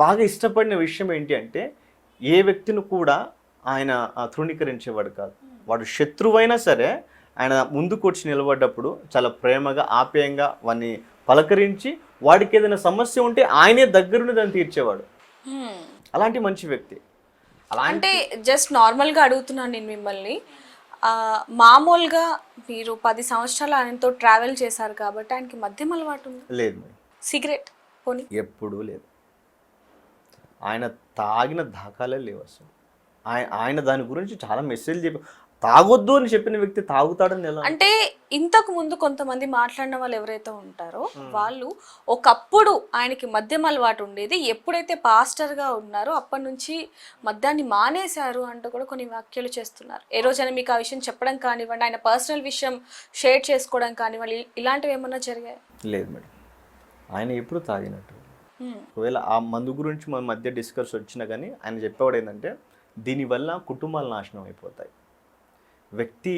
బాగా ఇష్టపడిన విషయం ఏంటి అంటే ఏ వ్యక్తిని కూడా ఆయన తృణీకరించేవాడు కాదు. వాడు శత్రువైనా సరే ఆయన ముందుకు వచ్చి నిలబడ్డప్పుడు చాలా ప్రేమగా ఆప్యాయంగా వాడిని పలకరించి వాడికి ఏదైనా సమస్య ఉంటే ఆయనే దగ్గరుండి దాన్ని తీర్చేవాడు. అలాంటి మంచి వ్యక్తి. అంటే జస్ట్ నార్మల్గా అడుగుతున్నాను నేను మిమ్మల్ని. మామూలుగా మీరు 10 సంవత్సరాలు ఆయనతో ట్రావెల్ చేశారు కాబట్టి ఆయనకి మద్యం అలవాటు ఉంది? లేదు మేడం, సిగరెట్ పోనీ? ఎప్పుడూ లేదు. ఆయన తాగిన దాఖలే లేవు అసలు. ఆయన దాని గురించి చాలా మెసేజ్ చెప్పి తాగొద్దు అని చెప్పిన వ్యక్తి తాగుతాడని ఎలా? అంటే ఇంతకు ముందు కొంతమంది మాట్లాడిన వాళ్ళు ఎవరైతే ఉంటారో వాళ్ళు ఒకప్పుడు ఆయనకి మద్యం అలవాటు ఉండేది, ఎప్పుడైతే పాస్టర్గా ఉన్నారో అప్పటి నుంచి మద్యాన్ని మానేశారు అంటూ కూడా కొన్ని వ్యాఖ్యలు చేస్తున్నారు. ఏ రోజైనా మీకు ఆ విషయం చెప్పడం కానివ్వండి, ఆయన పర్సనల్ విషయం షేర్ చేసుకోవడం కానివ్వండి, ఇలాంటివి ఏమన్నా జరిగాయి? లేదు మేడం, ఆయన ఎప్పుడు తాగినట్టు. ఒకవేళ ఆ మందు గురించి మన మధ్య డిస్కస్ వచ్చినా కానీ ఆయన చెప్పేవాడు ఏంటంటే దీనివల్ల కుటుంబాలు నాశనం అయిపోతాయి, వ్యక్తి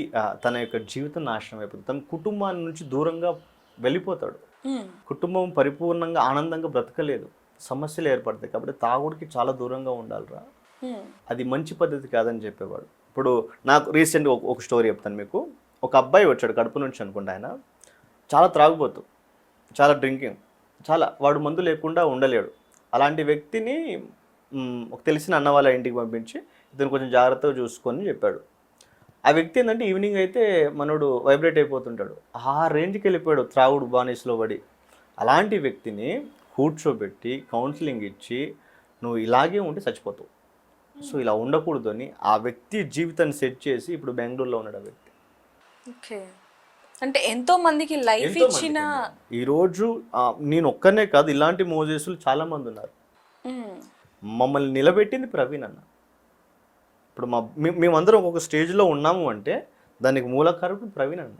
తన యొక్క జీవితం నాశనం అయిపోతుంది, తన కుటుంబాల నుంచి దూరంగా వెళ్ళిపోతాడు, కుటుంబం పరిపూర్ణంగా ఆనందంగా బ్రతకలేదు, సమస్యలు ఏర్పడతాయి, కాబట్టి తాగుడికి చాలా దూరంగా ఉండాలిరా, అది మంచి పద్ధతి కాదని చెప్పేవాడు. ఇప్పుడు నాకు రీసెంట్గా ఒక స్టోరీ చెప్తాను మీకు. ఒక అబ్బాయి వచ్చాడు కడుపు నుంచి అనుకుంటా, ఆయన చాలా త్రాగుబోతు, చాలా డ్రింకింగ్, చాలా వాడు మందు లేకుండా ఉండలేడు. అలాంటి వ్యక్తిని ఒక తెలిసిన అన్న వాళ్ళ ఇంటికి పంపించి ఇతను కొంచెం జాగ్రత్తగా చూసుకొని చెప్పాడు. ఆ వ్యక్తి ఏంటంటే ఈవినింగ్ అయితే మనోడు వైబ్రేట్ అయిపోతుంటాడు, ఆ రేంజ్కి వెళ్ళిపోయాడు త్రాగుడు బానిసలో పడి. అలాంటి వ్యక్తిని కూర్చోబెట్టి కౌన్సిలింగ్ ఇచ్చి నువ్వు ఇలాగే ఉంటే చచ్చిపోతావు, సో ఇలా ఉండకూడదు అని ఆ వ్యక్తి జీవితాన్ని సెట్ చేసి ఇప్పుడు బెంగళూరులో ఉన్నాడు ఆ వ్యక్తి. ఓకే, అంటే ఎంతో మందికి లైఫ్ ఇచ్చిన ఈరోజు నేను ఒక్కనే కాదు, ఇలాంటి మోజేసులు చాలా మంది ఉన్నారు. మమ్మల్ని నిలబెట్టింది ప్రవీణ్ అన్న. ఇప్పుడు మేమందరం ఒక స్టేజ్లో ఉన్నాము అంటే దానికి మూలకారకుడు ప్రవీణ్ అన్న.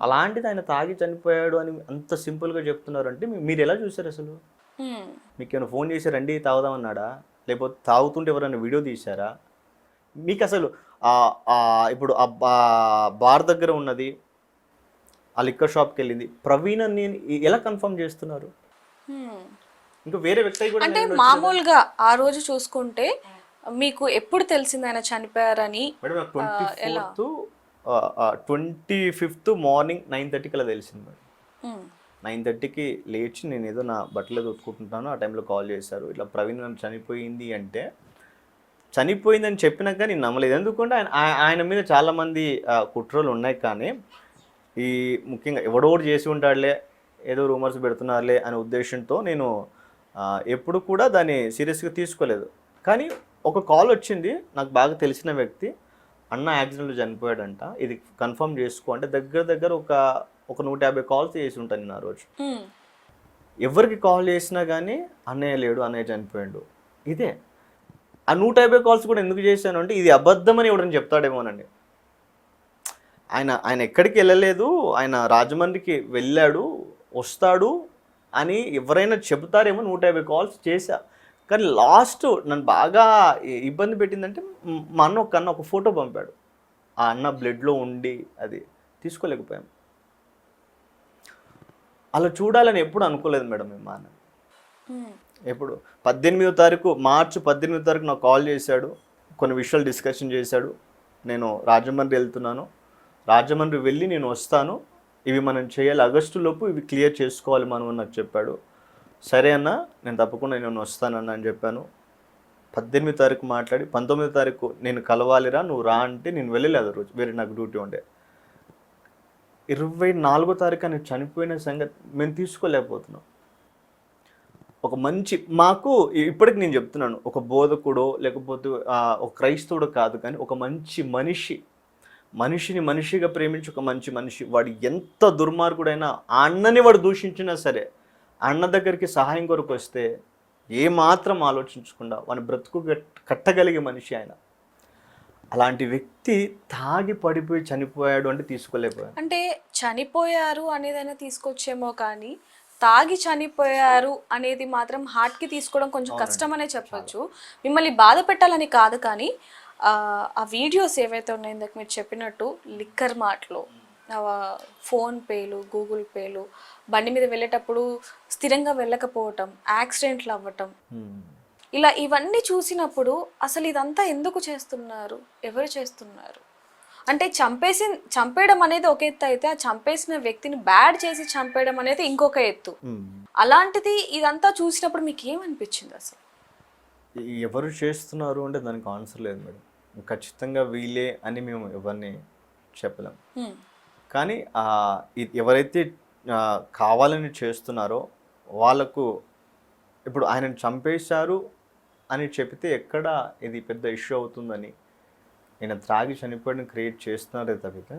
అలాంటిది ఆయన తాగి చనిపోయాడు అని అంత సింపుల్గా చెప్తున్నారు అంటే మీరు ఎలా చూసారు అసలు? మీకు ఏమైనా ఫోన్ చేసి రండి తాగుదామన్నాడా, లేకపోతే తాగుతుంటే ఎవరైనా వీడియో తీశారా? మీకు అసలు ఇప్పుడు ఆ బార్ దగ్గర ఉన్నది, ఆ లిక్కర్ షాప్కి వెళ్ళింది ప్రవీణ్ అని ఎలా కన్ఫర్మ్ చేస్తున్నారు? ఇంకా వేరే వ్యక్తి కూడా అంటే మామూలుగా ఆ రోజు చూసుకుంటే మీకు ఎప్పుడు తెలిసింది ఆయన చనిపోయారని? మేడం 25th మార్నింగ్ 9:30కి అలా తెలిసింది మేడం. 9:30కి లేచి నేను ఏదో నా బట్టలు ఉతుకుంటున్నాను, ఆ టైంలో కాల్ చేశారు, ఇట్లా ప్రవీణ్ నన్ను చనిపోయింది అంటే. చనిపోయిందని చెప్పినాక నేను నమ్మలేదు, ఎందుకంటే ఆయన మీద చాలామంది కుట్రలు ఉన్నాయి, కానీ ఈ ముఖ్యంగా ఎవడోడు చేసి ఉంటాడులే, ఏదో రూమర్స్ పెడుతున్నారులే అనే ఉద్దేశంతో నేను ఎప్పుడు కూడా దాన్ని సీరియస్గా తీసుకోలేదు. కానీ ఒక కాల్ వచ్చింది నాకు బాగా తెలిసిన వ్యక్తి, అన్న యాక్సిడెంట్లో చనిపోయాడంట, ఇది కన్ఫర్మ్ చేసుకో అంటే దగ్గర ఒక 150 కాల్స్ చేసి ఉంటాను నేను ఆ రోజు. ఎవరికి కాల్ చేసినా కానీ అన్నయ్య లేడు, అన్నయ్య చనిపోయాడు. ఇదే ఆ 150 కాల్స్ కూడా ఎందుకు చేశాను అంటే ఇది అబద్ధమని ఎవడని చెప్తాడేమోనండి. ఆయన ఎక్కడికి వెళ్ళలేదు, ఆయన రాజమండ్రికి వెళ్ళాడు వస్తాడు అని ఎవరైనా చెబుతారేమో 150 కాల్స్ చేశా. కానీ లాస్ట్ నన్ను బాగా ఇబ్బంది పెట్టిందంటే మా అన్న ఒక ఫోటో పంపాడు, ఆ అన్న బ్లడ్లో ఉండి అది తీసుకోలేకపోయాం. అలా చూడాలని ఎప్పుడు అనుకోలేదు మేడం మేము. మా అన్న ఎప్పుడు 18వ తారీఖు మార్చి 18వ తారీఖు నాకు కాల్ చేశాడు, కొన్ని విషయాలు డిస్కషన్ చేశాడు. నేను రాజమండ్రి వెళ్తున్నాను, రాజమండ్రి వెళ్ళి నేను వస్తాను, ఇవి మనం చేయాలి, ఆగస్టులోపు ఇవి క్లియర్ చేసుకోవాలి మనం అని నాకు చెప్పాడు. సరే అన్న నేను తప్పకుండా నేను వస్తానన్న అని చెప్పాను. 18వ తారీఖు మాట్లాడి 19వ తారీఖు నేను కలవాలిరా నువ్వు రా అంటే నేను వెళ్ళలేదు ఆ రోజు, వేరే నాకు డ్యూటీ ఉండే. 24వ తారీఖు నేను చనిపోయిన సంగతి మేము తీసుకోలేకపోతున్నాం. ఒక మంచి మాకు ఇప్పటికి నేను చెప్తున్నాను, ఒక బోధకుడో లేకపోతే ఒక క్రైస్తవుడో కాదు, కానీ ఒక మంచి మనిషిని మనిషిగా ప్రేమించి ఒక మంచి మనిషి, వాడు ఎంత దుర్మార్గుడైనా ఆ అన్నని వాడు దూషించినా సరే అన్న దగ్గరికి సహాయం కొరకు వస్తే ఏమాత్రం ఆలోచించకుండా వాని బ్రతుకు కట్టగలిగే మనిషి ఆయన. అలాంటి వ్యక్తి తాగి పడిపోయి చనిపోయాడు అంటే తీసుకోలేకపోయాడు. అంటే చనిపోయారు అనేదైనా తీసుకొచ్చేమో, కానీ తాగి చనిపోయారు అనేది మాత్రం హార్ట్కి తీసుకోవడం కొంచెం కష్టం అనే చెప్పొచ్చు. మిమ్మల్ని బాధ పెట్టాలని కాదు, కానీ ఆ వీడియోస్ ఏవైతే ఉన్నాయో ఇందాక మీరు చెప్పినట్టు లిక్కర్ మాటలో ఫోన్ పేలు, గూగుల్ పేలు, బండి మీద వెళ్ళేటప్పుడు స్థిరంగా వెళ్ళకపోవటం, యాక్సిడెంట్లు అవ్వటం, ఇలా ఇవన్నీ చూసినప్పుడు అసలు ఇదంతా ఎందుకు చేస్తున్నారు, ఎవరు చేస్తున్నారు? అంటే చంపేయడం అనేది ఒక ఎత్తు అయితే, ఆ చంపేసిన వ్యక్తిని బ్యాడ్ చేసి చంపేయడం అనేది ఇంకొక ఎత్తు. అలాంటిది ఇదంతా చూసినప్పుడు మీకు ఏమనిపించింది అసలు? ఎవరు చేస్తున్నారు అంటే దానికి ఆన్సర్ లేదు మేడం. ఖచ్చితంగా వీళ్ళే అని మేము ఎవరిని చెప్పలేం. కానీ ఎవరైతే కావాలని చేస్తున్నారో వాళ్ళకు ఇప్పుడు ఆయనను చంపేశారు అని చెప్తే ఎక్కడ ఇది పెద్ద ఇష్యూ అవుతుందని ఆయన త్రాగి చనిపోయిన క్రియేట్ చేస్తున్నారే తప్పితే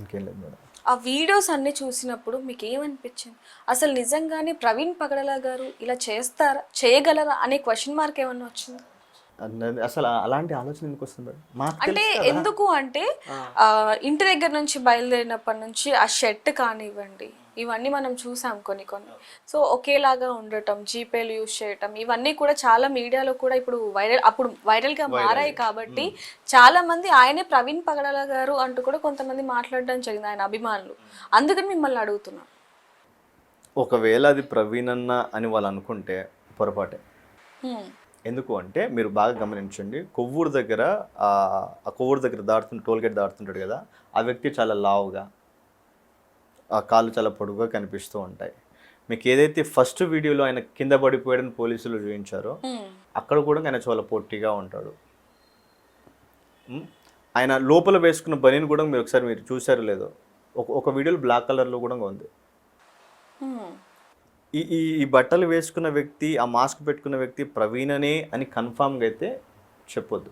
ఇంకేం లేదు మేడం. ఆ వీడియోస్ అన్ని చూసినప్పుడు మీకు ఏమనిపించింది? అసలు నిజంగానే ప్రవీణ్ పగడాల గారు ఇలా చేస్తారా, చేయగలరా అనే క్వశ్చన్ మార్క్ ఏమన్నా వచ్చింది? అసలు అలాంటి ఆలోచన ఎందుకు వస్తుంది మేడం? మాకు అంటే ఎందుకు అంటే ఇంటి దగ్గర నుంచి బయలుదేరినప్పటి నుంచి ఆ షర్ట్ కానివ్వండి, ఇవన్నీ మనం చూసాం కొన్ని. సో ఒకేలాగా ఉండటం, జీపేలు యూజ్ చేయటం, ఇవన్నీ కూడా చాలా మీడియాలో కూడా ఇప్పుడు వైరల్గా మారాయి. కాబట్టి చాలా మంది ఆయనే ప్రవీణ్ పగడాల గారు అంటూ కూడా కొంతమంది మాట్లాడడం జరిగింది, ఆయన అభిమానులు. అందుకని మిమ్మల్ని అడుగుతున్నాం. ఒకవేళ అది ప్రవీణ్ అన్న అని వాళ్ళు అనుకుంటే పొరపాటే. ఎందుకు అంటే మీరు బాగా గమనించండి, కొవ్వూరు దగ్గర ఆ కొవ్వూరు దగ్గర టోల్గేట్ దాడుతుంటాడు కదా, ఆ వ్యక్తి చాలా లావుగా, ఆ కాళ్ళు చాలా పొడుగుగా కనిపిస్తూ ఉంటాయి. మీకు ఏదైతే ఫస్ట్ వీడియోలో ఆయన కింద పడిపోయాడని పోలీసులు చూపించారో అక్కడ కూడా ఆయన చాలా పొట్టిగా ఉంటాడు. ఆయన లోపల వేసుకున్న బనీని కూడా మీరు ఒకసారి మీరు చూసారో లేదో, ఒక వీడియోలో బ్లాక్ కలర్లో కూడా ఉంది. ఈ బట్టలు వేసుకున్న వ్యక్తి, ఆ మాస్క్ పెట్టుకున్న వ్యక్తి ప్రవీణనే అని కన్ఫామ్గా అయితే చెప్పొద్దు.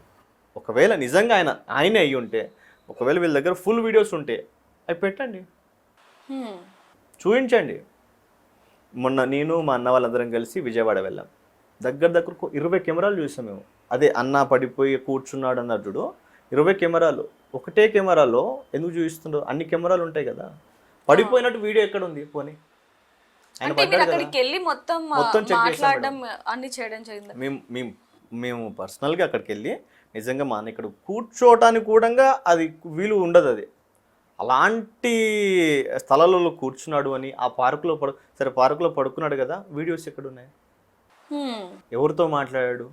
ఒకవేళ నిజంగా ఆయనే అయ్యి ఉంటే, ఒకవేళ వీళ్ళ దగ్గర ఫుల్ వీడియోస్ ఉంటే అవి పెట్టండి, చూపించండి. మొన్న నేను మా అన్న వాళ్ళందరం కలిసి విజయవాడ వెళ్ళాం. దగ్గర 20 కెమెరాలు చూసాం మేము. అదే అన్న పడిపోయి కూర్చున్నాడు అన్నట్టు 20 కెమెరాలు. ఒకటే కెమెరాలో ఎందుకు చూపిస్తుండో, అన్ని కెమెరాలు ఉంటాయి కదా. పడిపోయినట్టు వీడియో ఎక్కడ ఉంది పోనీ? అక్కడికి వెళ్ళి మొత్తం మాట్లాడడం అన్ని చేయడం జరిగింది. మేము పర్సనల్గా అక్కడికి వెళ్ళి నిజంగా మా అన్న ఇక్కడ కూర్చోవటానికి కూడా అది వీలు ఉండదు. అది అలాంటి స్థలాలలో కూర్చున్నాడు అని, ఆ పార్కులో సరే పార్కులో పడుకున్నాడు కదా, వీడియోస్ ఎక్కడ ఉన్నాయి? ఎవరితో మాట్లాడాడు,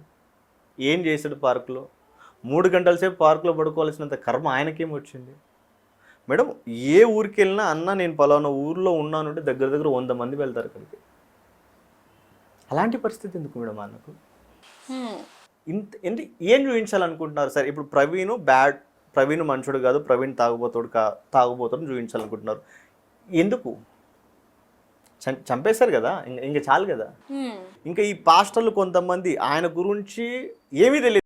ఏం చేశాడు పార్కులో? 3 గంటల సేపు పార్కులో పడుకోవాల్సినంత కర్మ ఆయనకేం వచ్చింది మేడం? ఏ ఊరికి వెళ్ళినా అన్న నేను పలానా ఊర్లో ఉన్నాను అంటే దగ్గర 100 మంది వెళ్తారు అక్కడికి. అలాంటి పరిస్థితి ఎందుకు మేడం అన్నకు? ఏం చూపించాలనుకుంటున్నారు? సరే ఇప్పుడు ప్రవీణ్ మంచోడు కాదు, ప్రవీణ్ తాగుబోతుడు చూపించాలనుకుంటున్నారు. ఎందుకు? చంపేశారు కదా, ఇంకా చాలు కదా. ఇంకా ఈ పాస్టర్లు కొంతమంది ఆయన గురించి ఏమీ తెలియదు.